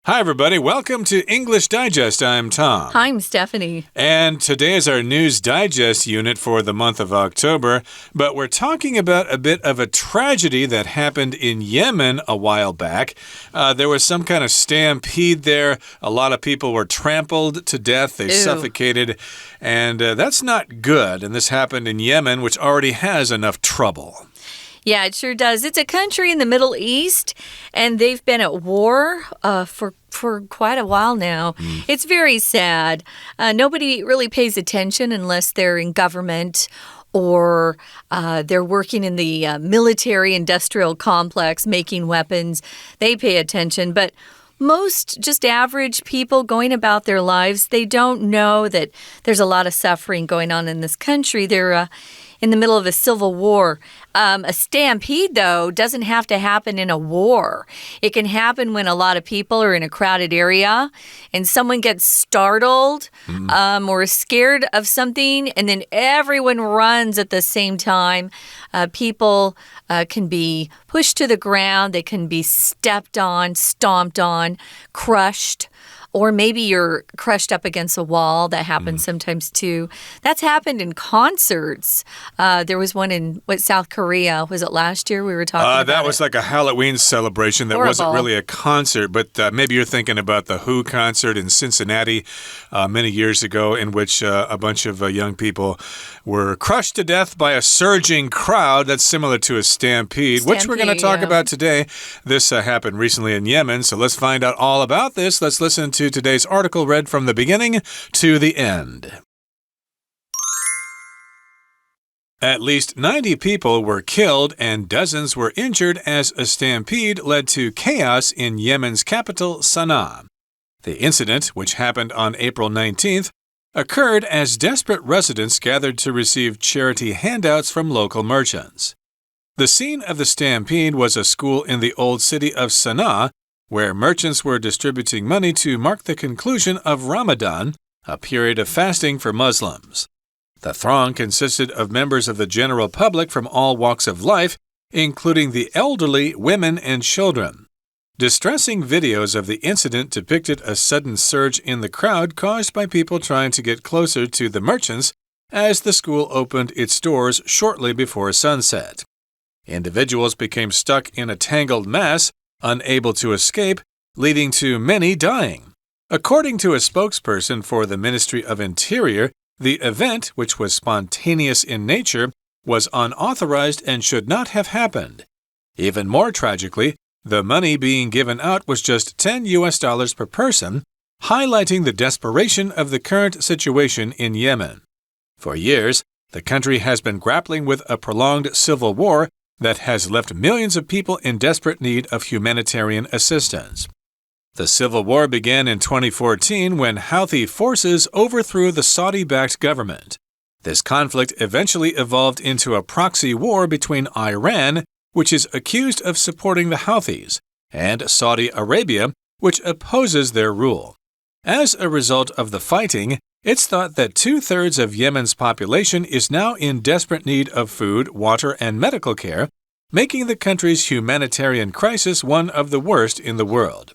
Hi, everybody. Welcome to English Digest. I'm Tom. Hi, I'm Stephanie. And today is our News Digest unit for the month of October. But we're talking about a bit of a tragedy that happened in Yemen a while back. There was some kind of stampede there. A lot of people were trampled to death. They suffocated. And that's not good. And this happened in Yemen, which already has enough trouble. Yeah, it sure does. It's a country in the Middle East, and they've been at war for quite a while now. It's very sad. Nobody really pays attention unless they're in government or they're working in the military-industrial complex making weapons. They pay attention, but most just average people going about their lives, they don't know that there's a lot of suffering going on in this country. They're in the middle of a civil war. A stampede, though, doesn't have to happen in a war. It can happen when a lot of people are in a crowded area and someone gets startled or is scared of something, and then everyone runs at the same time. People can be pushed to the ground. They can be stepped on, stomped on, crushed. Or maybe you're crushed up against a wall. That happens sometimes, too. That's happened in concerts. There was one in, South Korea. Was it last year we were talking about That was like a Halloween celebration that wasn't really a concert. But maybe you're thinking about the Who concert in Cincinnati many years ago, in which a bunch of young people were crushed to death by a surging crowd. That's similar to a stampede, which we're going to talk about today. This happened recently in Yemen, so let's find out all about this. Let's listen to today's article read from the beginning to the end. At least 90 people were killed and dozens were injured as a stampede led to chaos in Yemen's capital, Sana'a. The incident, which happened on April 19th, occurred as desperate residents gathered to receive charity handouts from local merchants. The scene of the stampede was a school in the old city of Sana'a, where merchants were distributing money to mark the conclusion of Ramadan, a period of fasting for Muslims. The throng consisted of members of the general public from all walks of life, including the elderly, women, and children. Distressing videos of the incident depicted a sudden surge in the crowd caused by people trying to get closer to the merchants as the school opened its doors shortly before sunset. Individuals became stuck in a tangled mass, unable to escape, leading to many dying. According to a spokesperson for the Ministry of Interior, the event, which was spontaneous in nature, was unauthorized and should not have happened. Even more tragically, the money being given out was just $10 per person, highlighting the desperation of the current situation in Yemen. For years, the country has been grappling with a prolonged civil war that has left millions of people in desperate need of humanitarian assistance. The civil war began in 2014 when Houthi forces overthrew the Saudi-backed government. This conflict eventually evolved into a proxy war between Iran, which is accused of supporting the Houthis, and Saudi Arabia, which opposes their rule. As a result of the fighting, it's thought that 2/3 of Yemen's population is now in desperate need of food, water, and medical care, making the country's humanitarian crisis one of the worst in the world.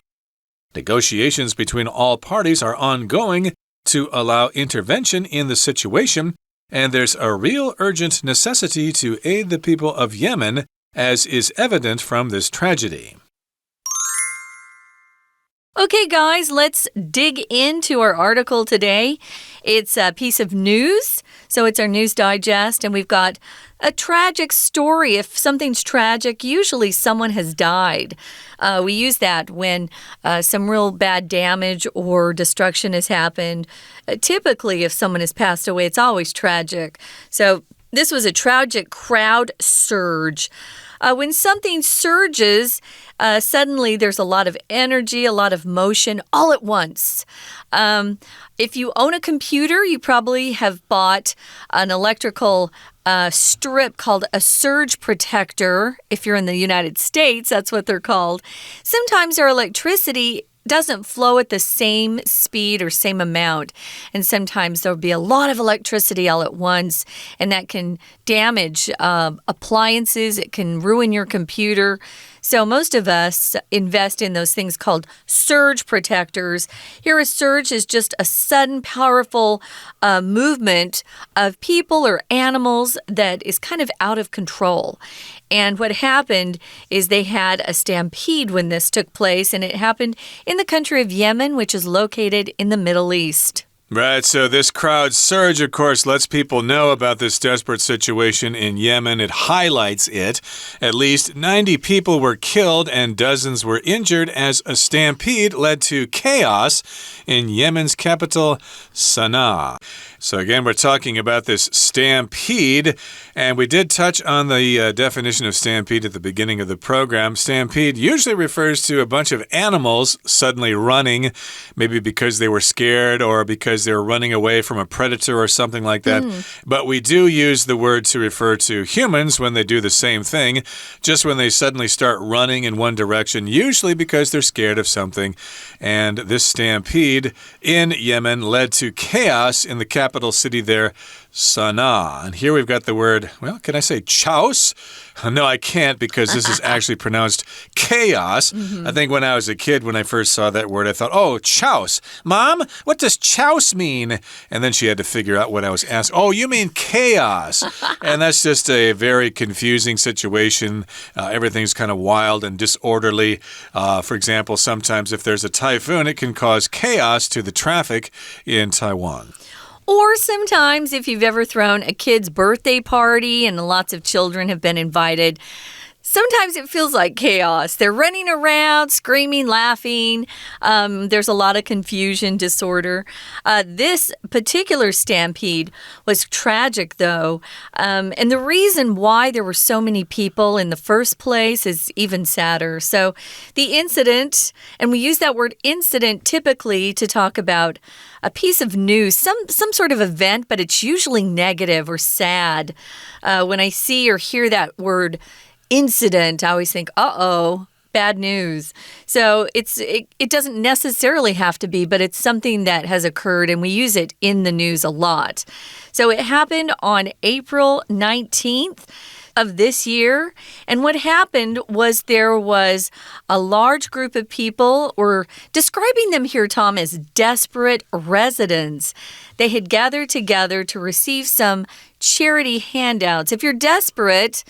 Negotiations between all parties are ongoing to allow intervention in the situation, and there's a real urgent necessity to aid the people of Yemen, as is evident from this tragedy. Okay, guys, let's dig into our article today. It's a piece of news, so it's our News Digest, and we've got a tragic story. If something's tragic, usually someone has died. We use that when some real bad damage or destruction has happened. Typically, if someone has passed away, it's always tragic. So this was a tragic crowd surge. When something surges, suddenly there's a lot of energy, a lot of motion all at once. If you own a computer, you probably have bought an electrical strip called a surge protector. If you're in the United States, that's what they're called. Sometimes our electricity doesn't flow at the same speed or same amount. And sometimes there'll be a lot of electricity all at once, and that can damage appliances. It can ruin your computer. So most of us invest in those things called surge protectors. Here, a surge is just a sudden, powerful movement of people or animals that is kind of out of control. And what happened is they had a stampede when this took place, and it happened in the country of Yemen, which is located in the Middle East. Right, so this crowd surge, of course, lets people know about this desperate situation in Yemen. It highlights it. At least 90 people were killed and dozens were injured as a stampede led to chaos in Yemen's capital, Sana'a. So again, we're talking about this stampede, and we did touch on the definition of stampede at the beginning of the program. Stampede usually refers to a bunch of animals suddenly running, maybe because they were scared or because they were running away from a predator or something like that. But we do use the word to refer to humans when they do the same thing, just when they suddenly start running in one direction, usually because they're scared of something. And this stampede in Yemen led to chaos in the capital city there, Sana'a. And here we've got the word, well, can I say chaos? No, I can't, because this is actually pronounced chaos. I think when I was a kid, when I first saw that word, I thought, oh, chouse. Mom, what does chouse mean? And then she had to figure out what I was asking. Oh, you mean chaos. And that's just a very confusing situation. Everything's kind of wild and disorderly. For example, sometimes if there's a typhoon, it can cause chaos to the traffic in Taiwan. Or sometimes if you've ever thrown a kid's birthday party and lots of children have been invited, sometimes it feels like chaos. They're running around, screaming, laughing. There's a lot of confusion, disorder. This particular stampede was tragic, though. And the reason why there were so many people in the first place is even sadder. So the incident, and we use that word incident typically to talk about a piece of news, some sort of event, but it's usually negative or sad. When I see or hear that word incident, I always think, uh-oh, bad news. So it doesn't necessarily have to be, but it's something that has occurred, and we use it in the news a lot. So it happened on April 19th of this year. And what happened was there was a large group of people, we're describing them here, Tom, as desperate residents. They had gathered together to receive some charity handouts. If you're desperate,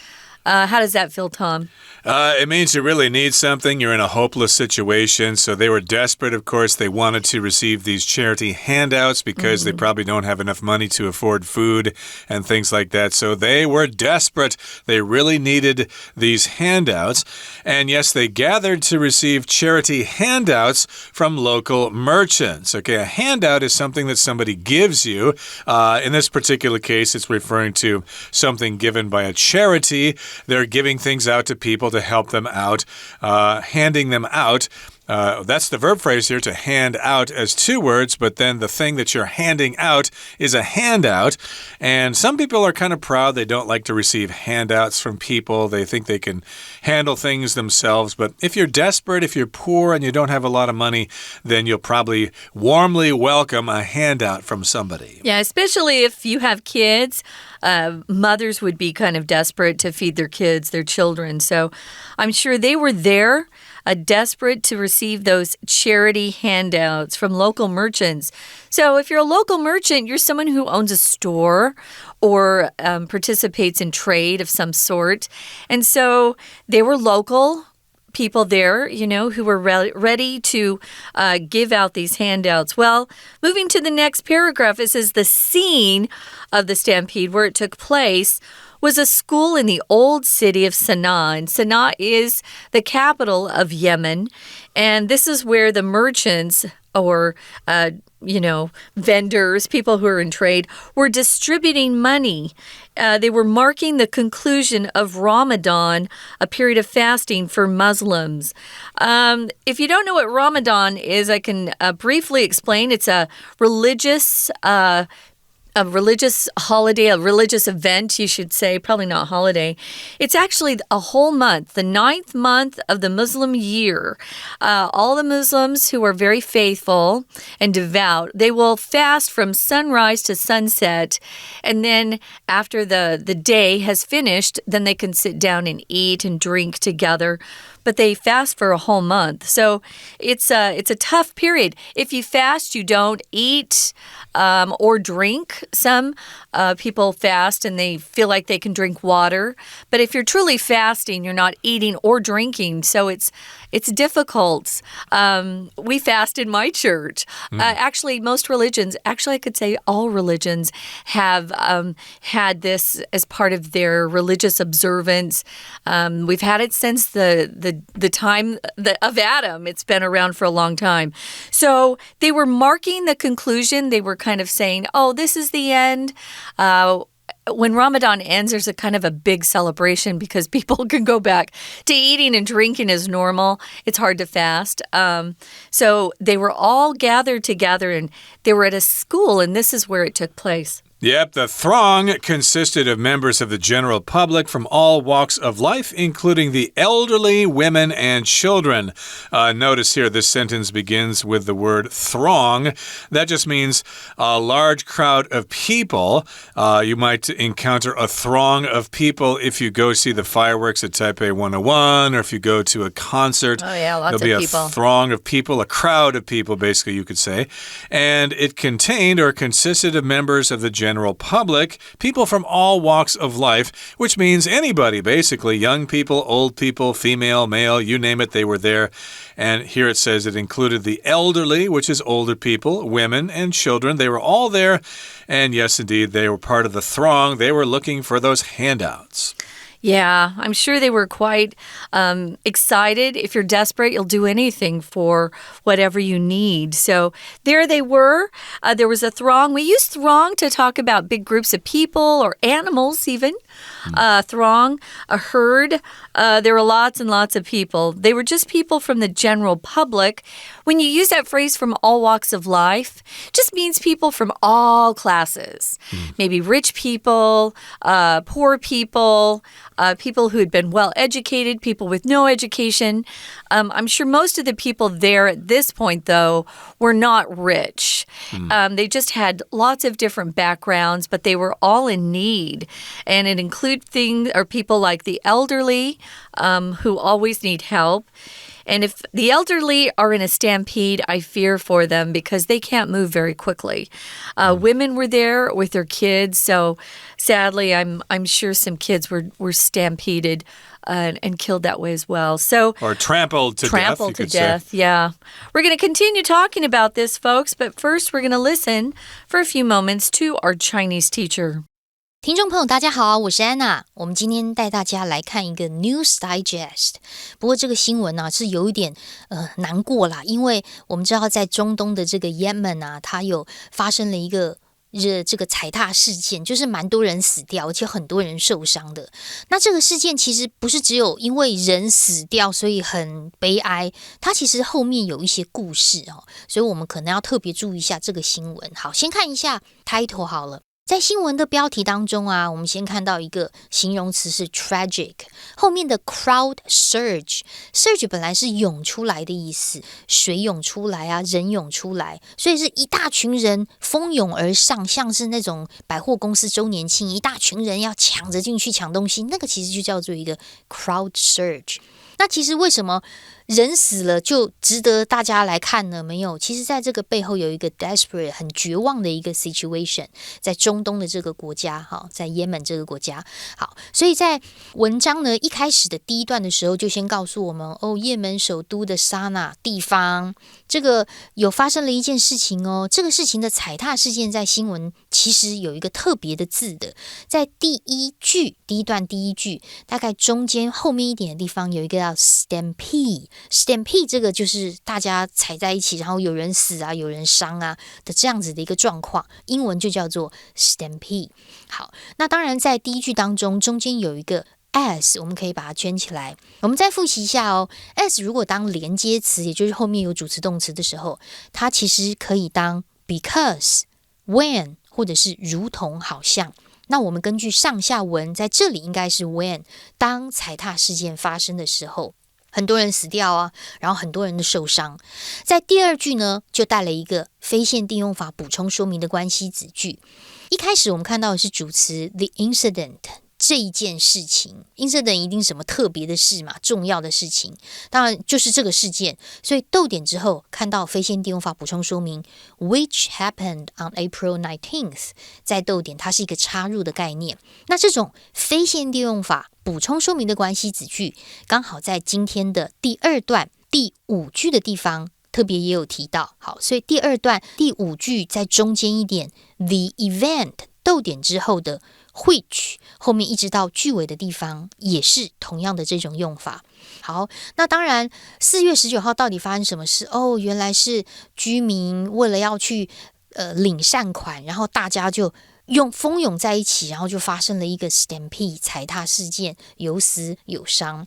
how does that feel, Tom? It means you really need something. You're in a hopeless situation. So they were desperate, of course. They wanted to receive these charity handouts because they probably don't have enough money to afford food and things like that. So they were desperate. They really needed these handouts. And yes, they gathered to receive charity handouts from local merchants. Okay, a handout is something that somebody gives you. In this particular case, it's referring to something given by a charity. They're giving things out to people to help them out, handing them out. That's the verb phrase here, to hand out, as two words, but then the thing that you're handing out is a handout. And some people are kind of proud. They don't like to receive handouts from people. They think they can handle things themselves. But if you're desperate, if you're poor and you don't have a lot of money, then you'll probably warmly welcome a handout from somebody. Yeah, especially if you have kids. Mothers would be kind of desperate to feed their kids, their children. So I'm sure they were there, desperate to receive those charity handouts from local merchants. So if you're a local merchant, you're someone who owns a store or participates in trade of some sort. And so they were local people there, who were ready to give out these handouts. Well, moving to the next paragraph, it says the scene of the stampede where it took place was a school in the old city of Sana'a. And Sana'a is the capital of Yemen. And this is where the merchants or vendors, people who are in trade, were distributing money. They were marking the conclusion of Ramadan, a period of fasting for Muslims. If you don't know what Ramadan is, I can briefly explain. It's a religious holiday, a religious event, you should say, probably not holiday. It's actually a whole month, the 9th month of the Muslim year. All the Muslims who are very faithful and devout, they will fast from sunrise to sunset. And then after the day has finished, then they can sit down and eat and drink together. but they fast for a whole month. So it's a tough period. If you fast, you don't eat or drink. Some people fast and they feel like they can drink water. But if you're truly fasting, you're not eating or drinking. So it's difficult. We fast in my church. Actually, most religions, I could say all religions have had this as part of their religious observance. We've had it since the time of Adam. It's been around for a long time. So they were marking the conclusion. They were kind of saying, oh, this is the end. When Ramadan ends, there's a kind of a big celebration because people can go back to eating and drinking as normal. It's hard to fast. So they were all gathered together and they were at a school, and this is where it took place. Yep, the throng consisted of members of the general public from all walks of life, including the elderly, women, and children. Notice here this sentence begins with the word throng. That just means a large crowd of people. You might encounter a throng of people if you go see the fireworks at Taipei 101, or if you go to a concert. Oh, yeah, lots of people. There'll be a throng of people, a crowd of people, basically, you could say. And it contained or consisted of members of the general public, people from all walks of life, which means anybody, basically. Young people, old people, female, male, you name it, they were there. And here it says it included the elderly, which is older people, women, and children. They were all there. And yes, indeed, they were part of the throng. They were looking for those handouts. Yeah, I'm sure they were quite excited. If you're desperate, you'll do anything for whatever you need. So there they were. There was a throng. We use throng to talk about big groups of people or animals even. Throng, a herd. There were lots and lots of people. They were just people from the general public. When you use that phrase from all walks of life, it just means people from all classes. Maybe rich people, poor people, people who had been well-educated, people with no education. I'm sure most of the people there at this point, though, were not rich. They just had lots of different backgrounds, but they were all in need. And it included people like the elderly, who always need help. And if the elderly are in a stampede, I fear for them because they can't move very quickly. Women were there with their kids, so sadly, I'm sure some kids were stampeded and killed that way as well. Or trampled to death. Trampled to death, yeah. We're going to continue talking about this, folks, but first we're going to listen for a few moments to our Chinese teacher. 听众朋友大家好，我是安娜。我们今天带大家来看一个 News Digest。不过这个新闻呢是有一点难过啦，因为我们知道在中东的这个 Yemen 啊，它有发生了一个这个踩踏事件，就是蛮多人死掉，而且很多人受伤的。那这个事件其实不是只有因为人死掉所以很悲哀，它其实后面有一些故事哦，所以我们可能要特别注意一下这个新闻。好，先看一下 title 好了。在新闻的标题当中啊，我们先看到一个形容词是 tragic， 后面的 crowd surge 本来是涌出来的意思，水涌出来啊，人涌出来，所以是一大群人蜂拥而上，像是那种百货公司周年庆，一大群人要抢着进去抢东西，那个其实就叫做一个 crowd surge。那其实为什么人死了就值得大家来看呢？没有，其实在这个背后有一个 desperate 很绝望的一个 situation， 在中东的这个国家，在也门这个国家。好，所以在文章呢一开始的第一段的时候就先告诉我们，也门首都的沙那地方，这个有发生了一件事情哦。这个事情的踩踏事件在新闻其实有一个特别的字的，在第一段第一句，大概中间后面一点的地方有一个叫 stampede 这个就是大家踩在一起，然后有人死啊，有人伤啊的这样子的一个状况，英文就叫做 stampede。 好，那当然在第一句当中中间有一个 as， 我们可以把它圈起来。我们再复习一下哦， as 如果当连接词，也就是后面有主词动词的时候，它其实可以当 because when 或者是如同好像。那我们根据上下文，在这里应该是 when， 当踩踏事件发生的时候，很多人死掉啊，然后很多人的受伤。在第二句呢，就带了一个非限定用法补充说明的关系子句。一开始我们看到的是主词 the incident，这一件事情 incident 一定什么特别的事嘛，重要的事情，当然就是这个事件。所以逗点之后看到非限定用法补充说明 which happened on April 19th， 在逗点它是一个插入的概念。那这种非限定用法补充说明的关系子句刚好在今天的第二段第5句的地方特别也有提到。好，所以第二段第5句在中间一点 the event 逗点之后的which 后面一直到句尾的地方也是同样的这种用法。好，那当然4月19号到底发生什么事？原来是居民为了要去领善款，然后大家就蜂拥在一起，然后就发生了一个 stampede 踩踏事件，有死有伤。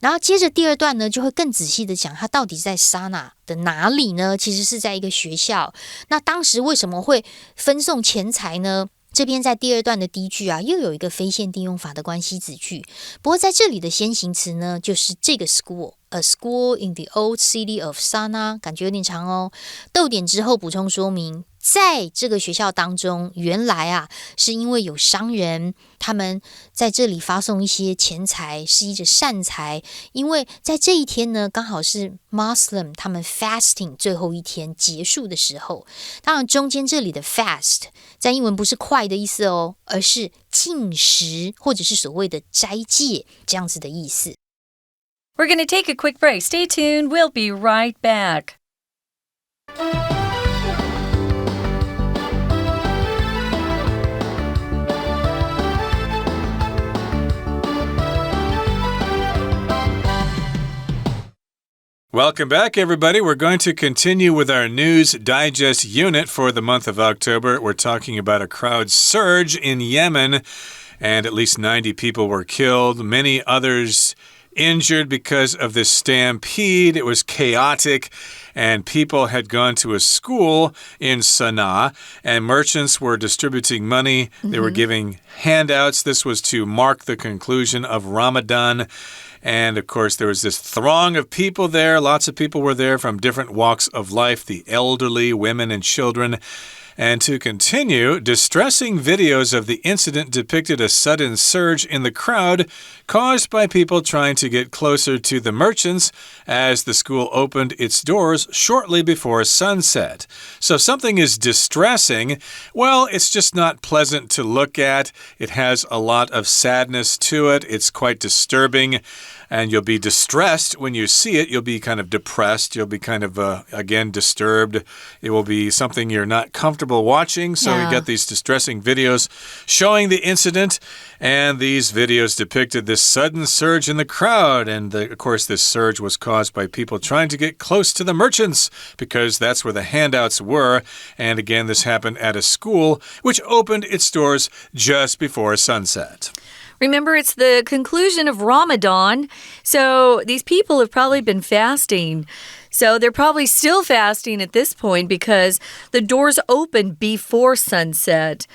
然后接着第二段呢，就会更仔细的讲它到底在沙那的哪里呢？其实是在一个学校。那当时为什么会分送钱财呢？这边在第二段的第一句啊，又有一个非限定用法的关系子句。不过在这里的先行词呢，就是这个 school。A school in the old city of Sana'a， 感觉有点长哦。逗点之后补充说明，在这个学校当中，原来啊是因为有商人，他们在这里发送一些钱财，是一个善财。因为在这一天呢，刚好是 Muslim 他们 fasting 最后一天结束的时候。当然，中间这里的 fast 在英文不是快的意思哦，而是禁食或者是所谓的斋戒这样子的意思。We're going to take a quick break. Stay tuned. We'll be right back. Welcome back, everybody. We're going to continue with our News Digest unit for the month of October. We're talking about a crowd surge in Yemen, and at least 90 people were killed. Many others injured because of this stampede. It was chaotic, and people had gone to a school in Sana'a, and merchants were distributing money. They were giving handouts. This was to mark the conclusion of Ramadan. And, of course, there was this throng of people there. Lots of people were there from different walks of life, the elderly, women, and children. And to continue, distressing videos of the incident depicted a sudden surge in the crowd caused by people trying to get closer to the merchants as the school opened its doors shortly before sunset. So something is distressing. Well, it's just not pleasant to look at. It has a lot of sadness to it. It's quite disturbing. And you'll be distressed when you see it. You'll be kind of depressed. You'll be kind of, again, disturbed. It will be something you're not comfortable watching. So we get these distressing videos showing the incident. And these videos depicted this sudden surge in the crowd. And, of course, this surge was caused by people trying to get close to the merchants because that's where the handouts were. And, again, this happened at a school which opened its doors just before sunset. Remember, it's the conclusion of Ramadan, so these people have probably been fasting. So they're probably still fasting at this point because the doors opened before sunset.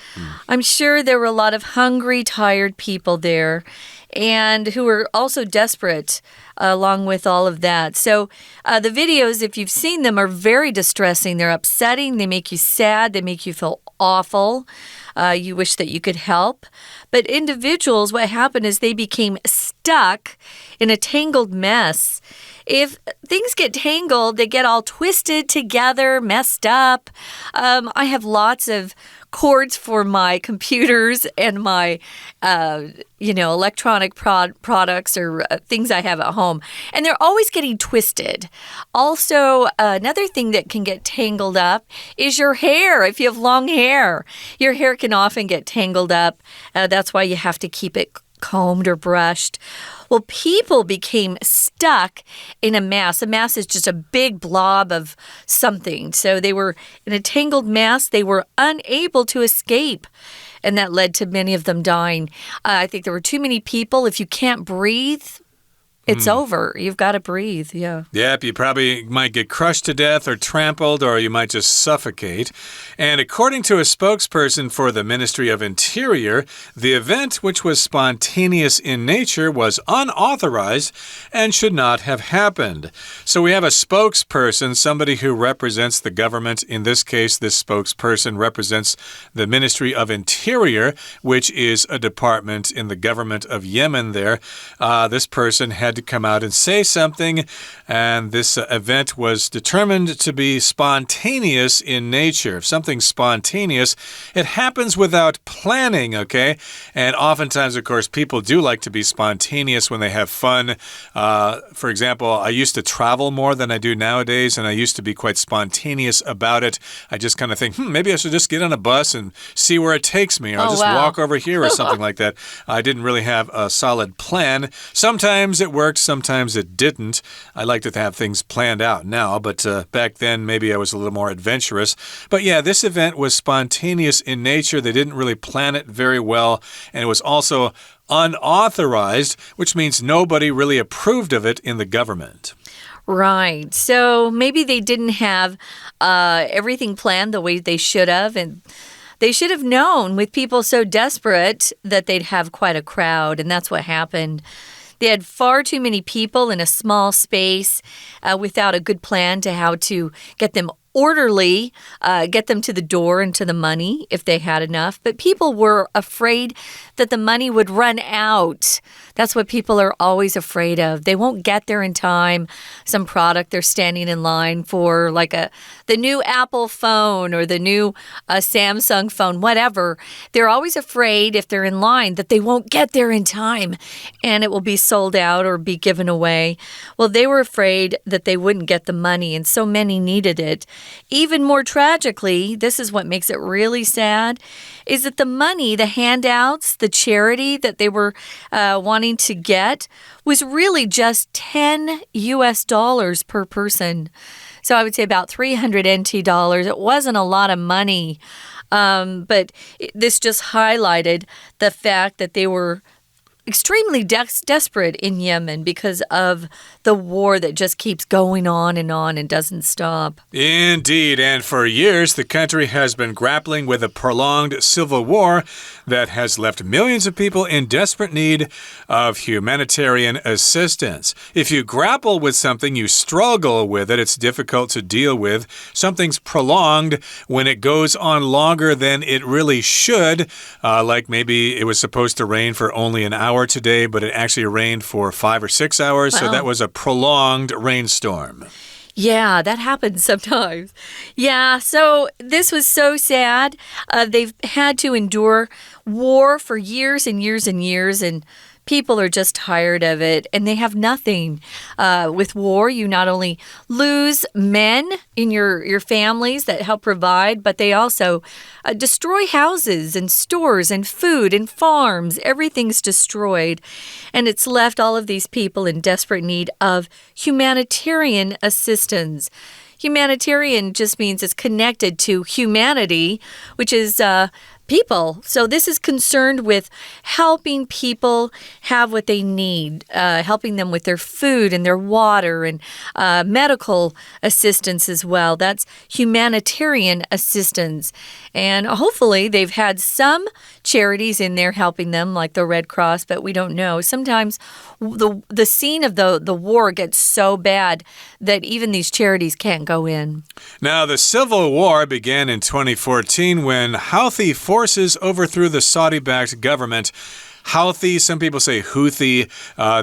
I'm sure there were a lot of hungry, tired people there and who were also desperate along with all of that. So the videos, if you've seen them, are very distressing. They're upsetting. They make you sad. They make you feel awful. You wish that you could help. But individuals, what happened is they became stuck in a tangled mess. If things get tangled, they get all twisted together, messed up. I have lots of cords for my computers and my, electronic products or things I have at home. And they're always getting twisted. Also, another thing that can get tangled up is your hair. If you have long hair, your hair can often get tangled up. That's why you have to keep it combed or brushed. Well, people became stuck in a mass. A mass is just a big blob of something. So they were in a tangled mass. They were unable to escape. And that led to many of them dying. I think there were too many people. If you can't breathe, it's over. You've got to breathe. Yeah. Yep, you probably might get crushed to death or trampled, or you might just suffocate. And according to a spokesperson for the Ministry of Interior, the event, which was spontaneous in nature, was unauthorized and should not have happened. So we have a spokesperson, somebody who represents the government. In this case, this spokesperson represents the Ministry of Interior, which is a department in the government of Yemen there. This person had to come out and say something, and this event was determined to be spontaneous in nature. If something's spontaneous, it happens without planning, okay? And oftentimes, of course, people do like to be spontaneous when they have fun. For example, I used to travel more than I do nowadays, and I used to be quite spontaneous about it. I just kind of think, maybe I should just get on a bus and see where it takes me, or I'll just walk over here or something like that. I didn't really have a solid plan. Sometimes it worked, sometimes it didn't. I like to have things planned out now, but back then maybe I was a little more adventurous. But yeah, this event was spontaneous in nature. They didn't really plan it very well, and it was also unauthorized, which means nobody really approved of it in the government. Right. So maybe they didn't have everything planned the way they should have, and they should have known with people so desperate that they'd have quite a crowd, and that's what happened. They had far too many people in a small space without a good plan to how to get them orderly, get them to the door and to the money if they had enough. But people were afraid that the money would run out. That's what people are always afraid of. They won't get there in time. Some product they're standing in line for, like the new Apple phone or the new Samsung phone, whatever. They're always afraid if they're in line that they won't get there in time and it will be sold out or be given away. Well, they were afraid that they wouldn't get the money, and so many needed it. Even more tragically, this is what makes it really sad, is that the money, the handouts, the charity that they were wanting to get was really just $10 per person. So I would say about 300 NT dollars. It wasn't a lot of money, but this just highlighted the fact that they were extremely desperate in Yemen because of the war that just keeps going on and doesn't stop. Indeed, and for years the country has been grappling with a prolonged civil war that has left millions of people in desperate need of humanitarian assistance. If you grapple with something, you struggle with it, it's difficult to deal with. Something's prolonged when it goes on longer than it really should, like maybe it was supposed to rain for only an hour today, but it actually rained for 5 or 6 hours. Wow. So that was a prolonged rainstorm. Yeah, that happens sometimes. Yeah, so this was so sad. They've had to endure war for years and years and years, and people are just tired of it, and they have nothing. With war, you not only lose men in your families that help provide, but they also destroy houses and stores and food and farms. Everything's destroyed, and it's left all of these people in desperate need of humanitarian assistance. Humanitarian just means it's connected to humanity, which is people. So this is concerned with helping people have what they need, helping them with their food and their water and medical assistance as well. That's humanitarian assistance. And hopefully they've had some charities in there helping them, like the Red Cross, but we don't know. Sometimes the scene of the war gets so bad that even these charities can't go in. Now, the Civil War began in 2014 when Houthi forces overthrew the Saudi-backed government. Houthi, some people say Houthi.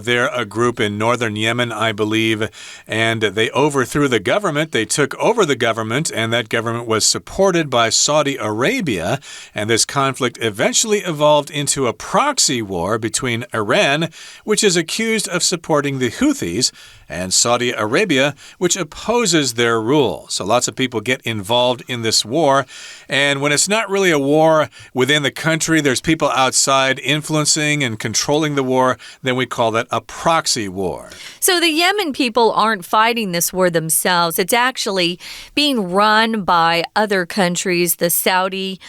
They're a group in northern Yemen, I believe, and they overthrew the government. They took over the government, and that government was supported by Saudi Arabia, and this conflict eventually evolved into a proxy war between Iran, which is accused of supporting the Houthis, and Saudi Arabia, which opposes their rule. So lots of people get involved in this war, and when it's not really a war within the country, there's people outside influencing influencing and controlling the war, then we call that a proxy war. So the Yemen people aren't fighting this war themselves. It's actually being run by other countries. The Saudis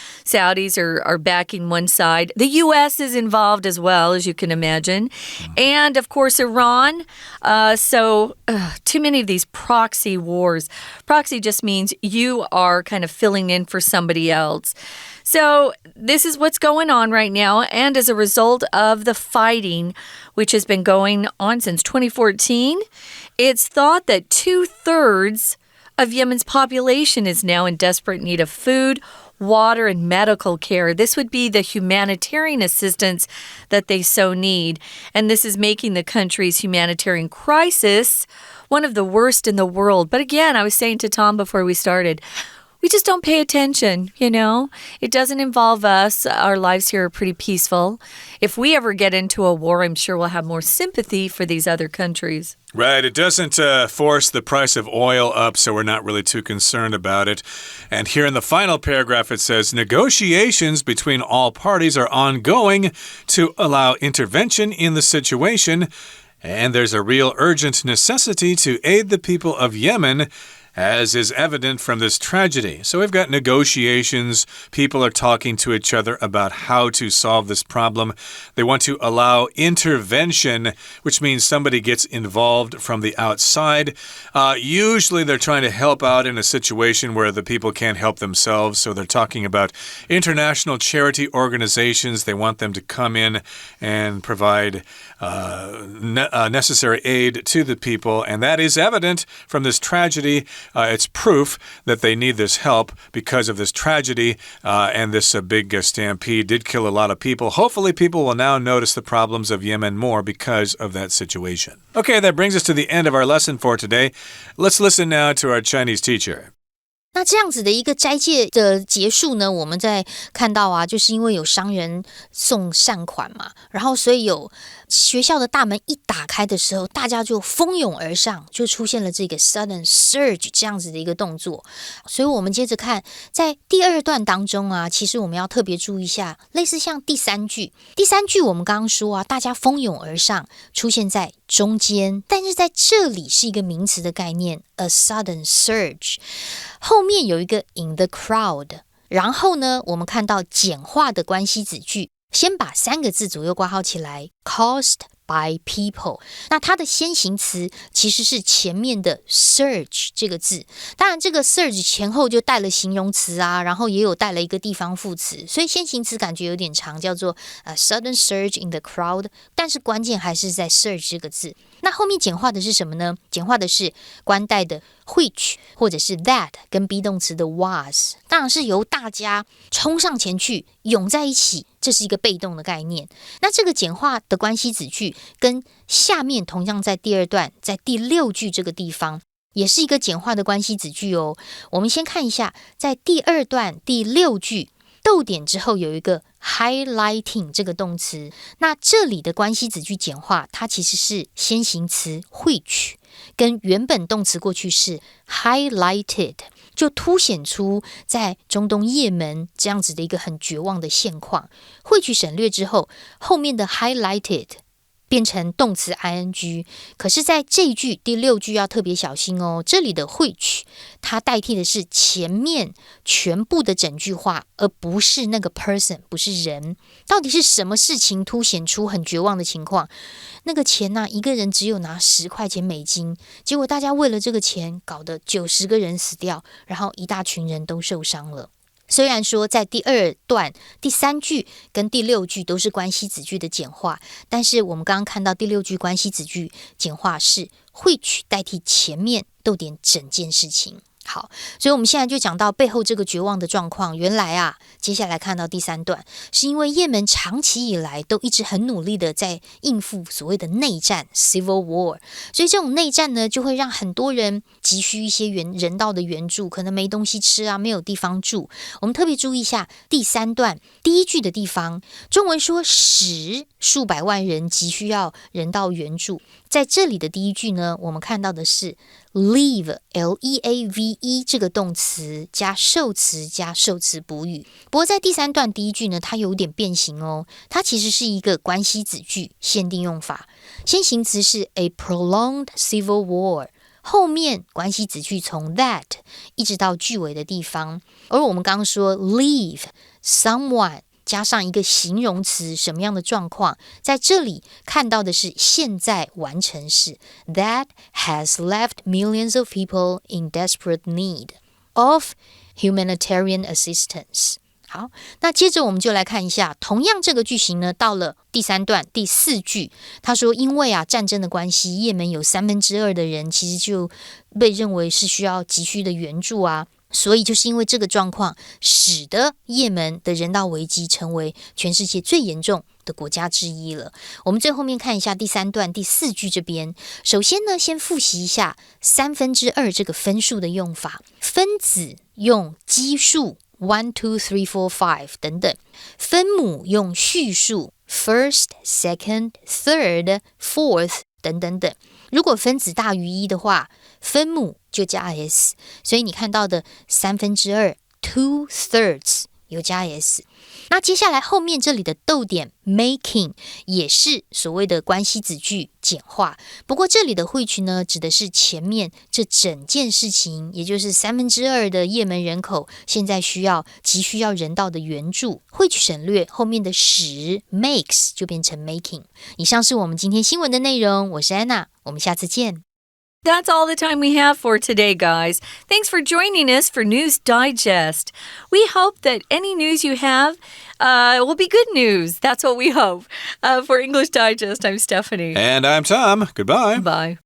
are backing one side. The U.S. is involved as well, as you can imagine. And, of course, Iran. Too many of these proxy wars. Proxy just means you are kind of filling in for somebody else. So this is what's going on right now. And as a result of the fighting, which has been going on since 2014, it's thought that 2/3 of Yemen's population is now in desperate need of food, water, and medical care. This would be the humanitarian assistance that they so need. And this is making the country's humanitarian crisis one of the worst in the world. But again, I was saying to Tom before we started, we just don't pay attention, you know? It doesn't involve us. Our lives here are pretty peaceful. If we ever get into a war, I'm sure we'll have more sympathy for these other countries. Right, it doesn't force the price of oil up, so we're not really too concerned about it. And here in the final paragraph, it says, negotiations between all parties are ongoing to allow intervention in the situation, and there's a real urgent necessity to aid the people of Yemen, as is evident from this tragedy. So we've got negotiations. People are talking to each other about how to solve this problem. They want to allow intervention, which means somebody gets involved from the outside. Usually they're trying to help out in a situation where the people can't help themselves. So they're talking about international charity organizations. They want them to come in and provide necessary aid to the people. And that is evident from this tragedy. It's proof that they need this help because of this tragedy, and this big stampede did kill a lot of people. Hopefully, people will now notice the problems of Yemen more because of that situation. Okay, that brings us to the end of our lesson for today. Let's listen now to our Chinese teacher. 那这样子的一个斋戒的结束呢，我们在看到啊，就是因为有商人送善款嘛，然后所以有学校的大门一打开的时候，大家就蜂拥而上，就出现了这个 sudden surge 这样子的一个动作。所以我们接着看，在第二段当中啊，其实我们要特别注意一下，类似像第三句我们刚刚说啊，大家蜂拥而上，出现在中间，但是在这里是一个名词的概念 ，a sudden surge， 后面有一个 in the crowd， 然后呢，我们看到简化的关系子句，先把3个字左右括号起来 ，caused by people， 那它的先行词其实是前面的 surge 这个字，当然这个 surge 前后就带了形容词啊，然后也有带了一个地方副词，所以先行词感觉有点长，叫做sudden surge in the crowd， 但是关键还是在 surge 这个字。那后面简化的是什么呢？简化的是关带的 which 或者是 that 跟 be 动词的 was， 当然是由大家冲上前去涌在一起，这是一个被动的概念。那这个简化的关系子句跟下面同样在第二段，在第6句这个地方也是一个简化的关系子句哦。我们先看一下，在第二段第6句逗点之后有一个 highlighting 这个动词，那这里的关系子句简化，它其实是先行词 which 跟原本动词过去式 highlighted， 就凸显出在中东也门这样子的一个很绝望的现况。which 省略之后，后面的 highlighted变成动词 ing， 可是在这一句第6句要特别小心哦，这里的 which 它代替的是前面全部的整句话，而不是那个 person， 不是人。到底是什么事情凸显出很绝望的情况？那个钱啊，一个人只有拿10块钱美金，结果大家为了这个钱搞得90个人死掉，然后一大群人都受伤了。虽然说在第二段第3句跟第6句都是关系子句的简化，但是我们刚刚看到第6句关系子句简化是 which 代替前面逗点整件事情。好，所以我们现在就讲到背后这个绝望的状况。原来啊，接下来看到第3段，是因为也门长期以来都一直很努力的在应付所谓的内战 civil war， 所以这种内战呢，就会让很多人急需一些人道的援助，可能没东西吃啊，没有地方住。我们特别注意一下第3段第1句的地方，中文说使数百万人急需要人道援助，在这里的第一句呢，我们看到的是 leave L-E-A-V-E 这个动词加受词加受词补语。不过在第三段第一句呢，它有点变形哦，它其实是一个关系子句限定用法，先行词是 a prolonged civil war，后面关系子句从 that 一直到句尾的地方，而我们刚刚说 leave someone 加上一个形容词，什么样的状况？在这里看到的是现在完成式 that has left millions of people in desperate need of humanitarian assistance。好，那接着我们就来看一下，同样这个句型呢，到了第三段第四句，他说因为战争的关系，也门有2/3的人其实就被认为是需要急需的援助啊，所以就是因为这个状况，使得也门的人道危机成为全世界最严重的国家之一了。我们最后面看一下第三段第四句这边，首先呢，先复习一下2/3这个分数的用法，分子用基数1, 2, 3, 4, 5等等，分母用序数 first, second, third, fourth 等等等。如果分子大于1的话，分母就加 s， 所以你看到的2/3 2/3 有加 s。那接下来后面这里的逗点 making 也是所谓的关系子句简化，不过这里的which呢，指的是前面这整件事情，也就是2/3的也门人口现在急需要人道的援助，which省略，后面的使 makes 就变成 making。以上是我们今天新闻的内容，我是安娜，我们下次见。That's all the time we have for today, guys. Thanks for joining us for News Digest. We hope that any news you have will be good news. That's what we hope. For English Digest, I'm Stephanie. And I'm Tom. Goodbye. Bye.